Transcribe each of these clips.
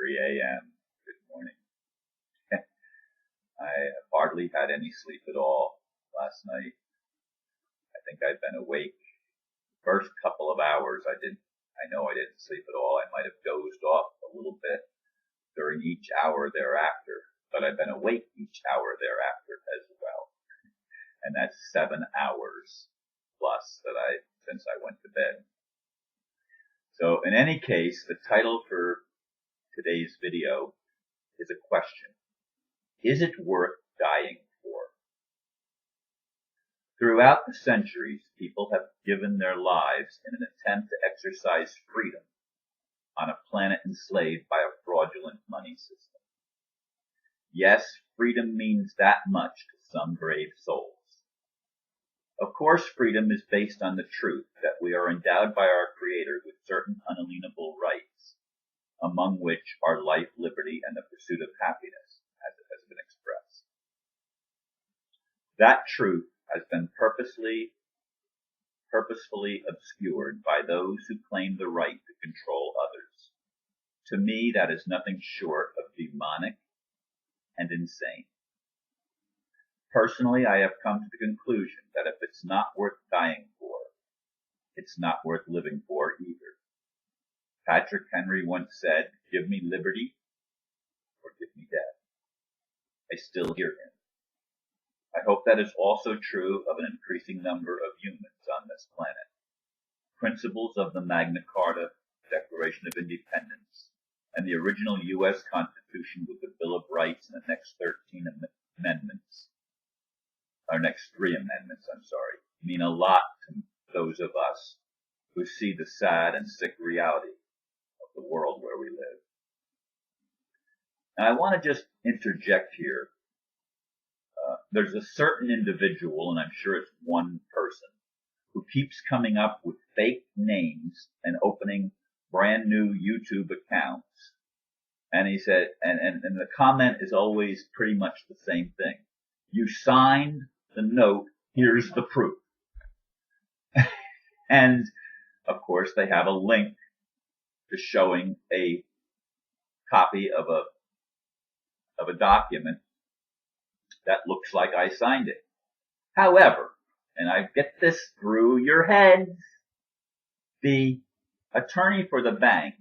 3 a.m. Good morning. I hardly had any sleep at all last night. I think I'd been awake. First couple of hours I know I didn't sleep at all. I might have dozed off a little bit during each hour thereafter, but I've been awake each hour thereafter as well. And that's 7 hours plus since I went to bed. So in any case, the title for today's video is a question. Is it worth dying for? Throughout the centuries, people have given their lives in an attempt to exercise freedom on a planet enslaved by a fraudulent money system. Yes, freedom means that much to some brave souls. Of course, freedom is based on the truth that we are endowed by our Creator with certain unalienable rights, among which are life, liberty, and the pursuit of happiness, as it has been expressed. That truth has been purposefully obscured by those who claim the right to control others. To me, that is nothing short of demonic and insane. Personally, I have come to the conclusion that if it's not worth dying for, it's not worth living for either. Patrick Henry once said, "Give me liberty or give me death." I still hear him. I hope that is also true of an increasing number of humans on this planet. Principles of the Magna Carta, Declaration of Independence, and the original U.S. Constitution with the Bill of Rights and the next 13 amendments, or next 3 amendments, mean a lot to those of us who see the sad and sick reality of the world where we live. Now I want to just interject here. There's a certain individual, and I'm sure it's one person, who keeps coming up with fake names and opening brand new YouTube accounts. And he said, and the comment is always pretty much the same thing. You signed the note, here's the proof. And of course they have a link to showing a copy of a document that looks like I signed it. However, and I get this through your heads, the attorney for the bank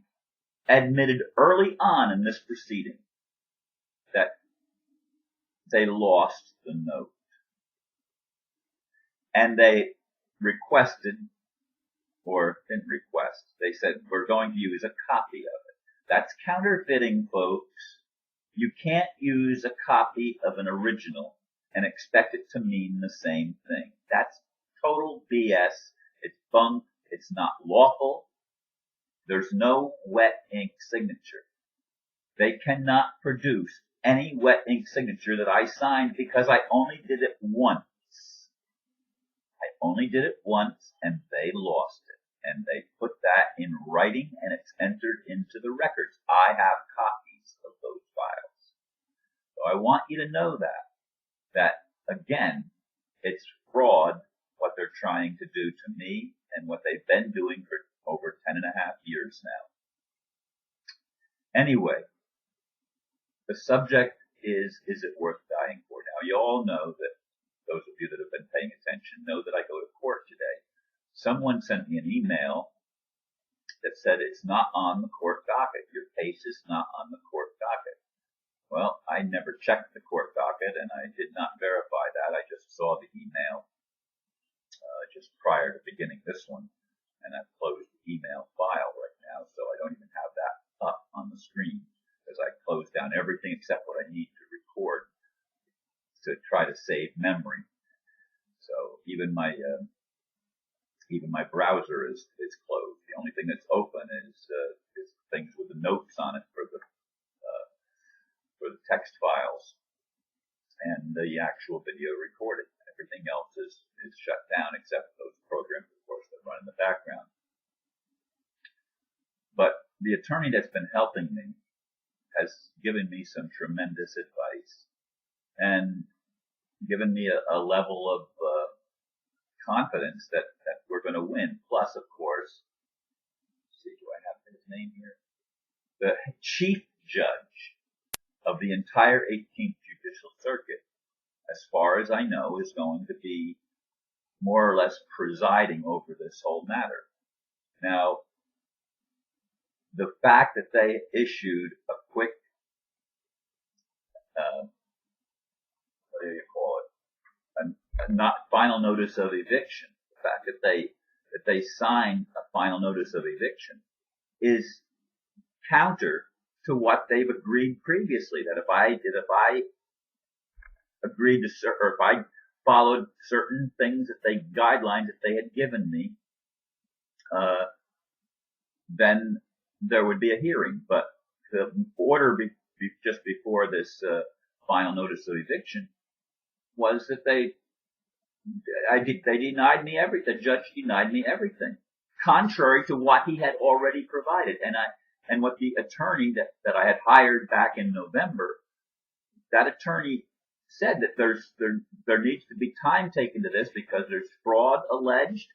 admitted early on in this proceeding that they lost the note. And they requested, or didn't request, they said, we're going to use a copy of it. That's counterfeiting, folks. You can't use a copy of an original and expect it to mean the same thing. That's total BS. It's bunk. It's not lawful. There's no wet ink signature. They cannot produce any wet ink signature that I signed because I only did it once. I only did it once and they lost it. And they put that in writing and it's entered into the records. I have copies of those files. So I want you to know that again, it's fraud what they're trying to do to me and what they've been doing for over 10 and a half years now. Anyway, the subject is it worth dying for? Now, you all know that, those of you that have been paying attention know that I go to court today. Someone sent me an email that said it's not on the court docket. Your case is not on the court docket. Well, I never checked the court docket and I did not verify that. I just saw the email just prior to beginning this one, and I've closed the email file right now, so I don't even have that up on the screen because I closed down everything except what I need to record to try to save memory. So even my browser is closed. The only thing that's open is things with the notes on it for the text files and the actual video recording. Everything else is shut down except those programs, of course, that run in the background. But the attorney that's been helping me has given me some tremendous advice and given me a level of confidence that we're going to win. Plus, of course, let's see, do I have his name here? The Chief judge of the entire 18th Judicial Circuit, as far as I know, is going to be more or less presiding over this whole matter. Now, the fact that they issued a quick, what do you call it, a not final notice of eviction, the fact that they signed a final notice of eviction is counter to what they've agreed previously, that if I agreed to, or if I followed certain things guidelines that they had given me, then there would be a hearing. But the order just before this final notice of eviction was that they denied me everything. The judge denied me everything, contrary to what he had already provided. And what the attorney that I had hired back in November, that attorney said that there needs to be time taken to this because there's fraud alleged,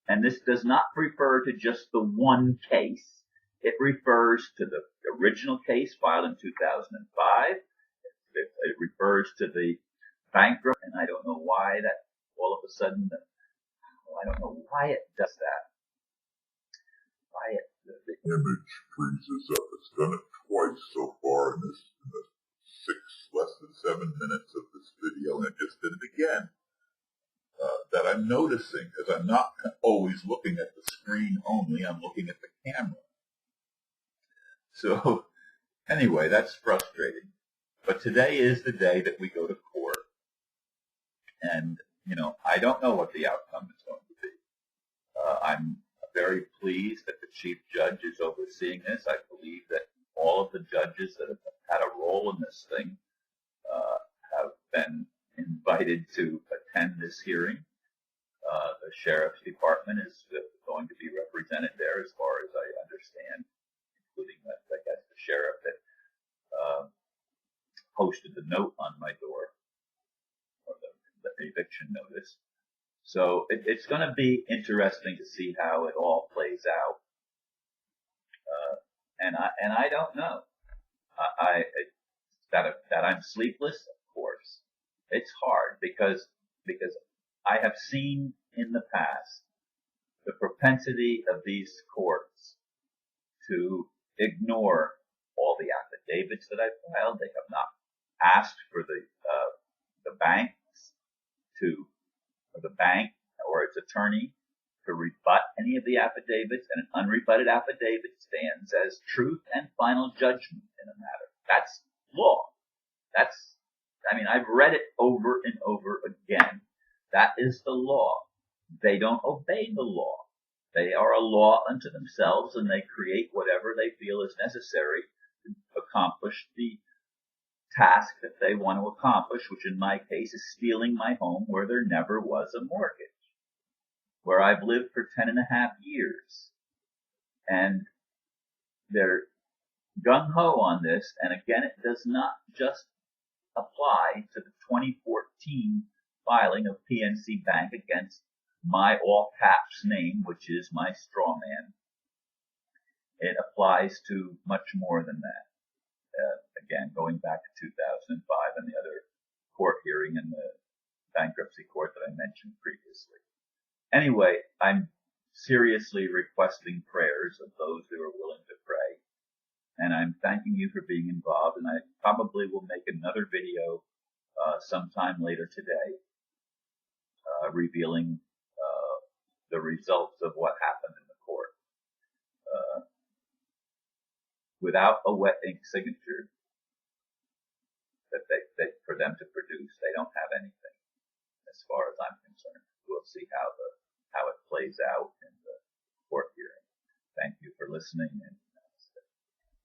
and this does not refer to just the one case. It refers to the original case filed in 2005. It refers to the bankrupt, and I don't know why that all of a sudden, I don't know why it does that. The image freezes up. It's done it twice so far in the less than 7 minutes of this video, and it just did it again. That I'm noticing, because I'm not always looking at the screen only, I'm looking at the camera. So, anyway, that's frustrating. But today is the day that we go to court. And, I don't know what the outcome is going to be. I'm very pleased that the chief judge is overseeing this. I believe that all of the judges that have had a role in this thing have been invited to attend this hearing. The sheriff's department is going to be represented there, as far as I understand, including, I guess, the sheriff that posted the note on my door, or the eviction notice. So it's going to be interesting to see how it all plays out. And I don't know. That I'm sleepless, of course. It's hard because I have seen in the past the propensity of these courts to ignore all the affidavits that I filed. They have not asked for the bank or its attorney to rebut any of the affidavits, and an unrebutted affidavit stands as truth and final judgment in a matter. That's law. I've read it over and over again. That is the law. They don't obey the law. They are a law unto themselves, and they create whatever they feel is necessary to accomplish the task that they want to accomplish, which in my case is stealing my home where there never was a mortgage, where I've lived for 10.5 years. And they're gung-ho on this, and again, it does not just apply to the 2014 filing of PNC Bank against my all caps name, which is my straw man. It applies to much more than that. Again, going back to 2005 and the other court hearing in the bankruptcy court that I mentioned previously. Anyway, I'm seriously requesting prayers of those who are willing to pray. And I'm thanking you for being involved, and I probably will make another video sometime later today revealing the results of what happened in the court. Without a wet ink signature that for them to produce, they don't have anything, as far as I'm concerned. We'll see how it plays out in the court hearing. Thank you for listening.